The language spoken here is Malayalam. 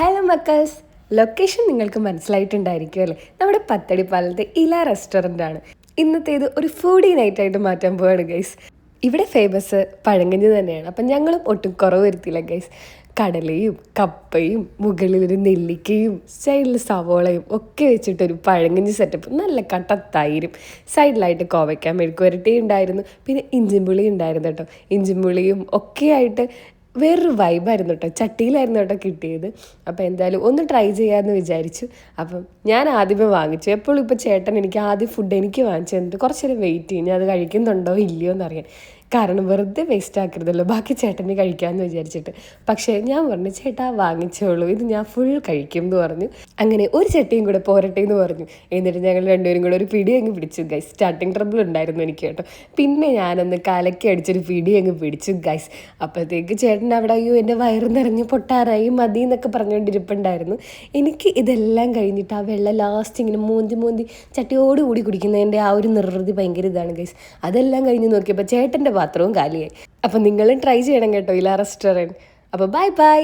ഹലോ മക്കസ്, ലൊക്കേഷൻ നിങ്ങൾക്ക് മനസ്സിലായിട്ടുണ്ടായിരിക്കും അല്ലേ? നമ്മുടെ പത്തടിപ്പാലത്തെ ഇല റെസ്റ്റോറൻ്റ് ആണ്. ഇന്നത്തേത് ഒരു ഫുഡി നൈറ്റായിട്ട് മാറ്റാൻ പോവാണ് ഗൈസ്. ഇവിടെ ഫേമസ് പഴങ്കഞ്ഞി തന്നെയാണ്. അപ്പം ഞങ്ങളും ഒട്ടും കുറവ് വരുത്തിയില്ല ഗൈസ്. കടലയും കപ്പയും മുകളിലൊരു നെല്ലിക്കയും സൈഡിൽ സവോളയും ഒക്കെ വെച്ചിട്ടൊരു പഴങ്കഞ്ഞി സെറ്റപ്പ്, നല്ല കട്ട തൈരും, സൈഡിലായിട്ട് കോവയ്ക്ക മെഴുക്കുവരട്ടി ഉണ്ടായിരുന്നു, പിന്നെ ഇഞ്ചിമ്പുളി ഉണ്ടായിരുന്നു കേട്ടോ. ഇഞ്ചിമ്പുളിയും ഒക്കെ ആയിട്ട് വേറൊരു വൈബായിരുന്നു കേട്ടോ. ചട്ടിയിലായിരുന്നു കേട്ടോ കിട്ടിയത്. അപ്പോൾ എന്തായാലും ഒന്ന് ട്രൈ ചെയ്യാമെന്ന് വിചാരിച്ചു. അപ്പം ഞാൻ ആദ്യമേ വാങ്ങിച്ചു. എപ്പോഴും ഇപ്പോൾ ചേട്ടൻ എനിക്ക് ആദ്യം ഫുഡ് എനിക്ക് വാങ്ങിച്ചു തന്നിട്ട് കുറച്ച് നേരം വെയിറ്റ് ചെയ്യും, ഞാൻ അത് കഴിക്കുന്നുണ്ടോ ഇല്ലയോ എന്നറിയാൻ. കാരണം വെറുതെ വേസ്റ്റ് ആക്കരുതല്ലോ, ബാക്കി ചേട്ടന് കഴിക്കാമെന്ന് വിചാരിച്ചിട്ട്. പക്ഷേ ഞാൻ പറഞ്ഞു, ചേട്ടാ വാങ്ങിച്ചോളൂ, ഇത് ഞാൻ ഫുൾ കഴിക്കും എന്ന് പറഞ്ഞു. അങ്ങനെ ഒരു ചട്ടിയും കൂടെ പോരട്ടെ എന്ന് പറഞ്ഞു. എന്നിട്ട് ഞങ്ങൾ രണ്ടുപേരും കൂടെ ഒരു പിടി അങ്ങ് പിടിച്ചു ഗൈസ്. സ്റ്റാർട്ടിങ് ട്രബിൾ ഉണ്ടായിരുന്നു എനിക്ക് കേട്ടോ. പിന്നെ ഞാനൊന്ന് കലക്കി അടിച്ചൊരു പിടി അങ്ങ് പിടിച്ചു ഗൈസ്. അപ്പോഴത്തേക്ക് ചേട്ടൻ അവിടെ അയ്യോ എൻ്റെ വയറ് നിറഞ്ഞ് പൊട്ടാറായി മതി എന്നൊക്കെ പറഞ്ഞുകൊണ്ടിരിപ്പുണ്ടായിരുന്നു. എനിക്ക് ഇതെല്ലാം കഴിഞ്ഞിട്ട് ആ വെള്ളം ലാസ്റ്റ് ഇങ്ങനെ മോന്തി ചട്ടിയോടുകൂടി കുടിക്കുന്നതിൻ്റെ ആ ഒരു നിർവൃതി ഭയങ്കര ഇതാണ് ഗൈസ്. അതെല്ലാം കഴിഞ്ഞ് നോക്കിയപ്പോൾ ചേട്ടൻ്റെ പാത്രവും കാലിയായി. അപ്പം നിങ്ങളും ട്രൈ ചെയ്യണം കേട്ടോ ഇല റെസ്റ്റോറൻറ്റ്. അപ്പോൾ ബൈ ബൈ.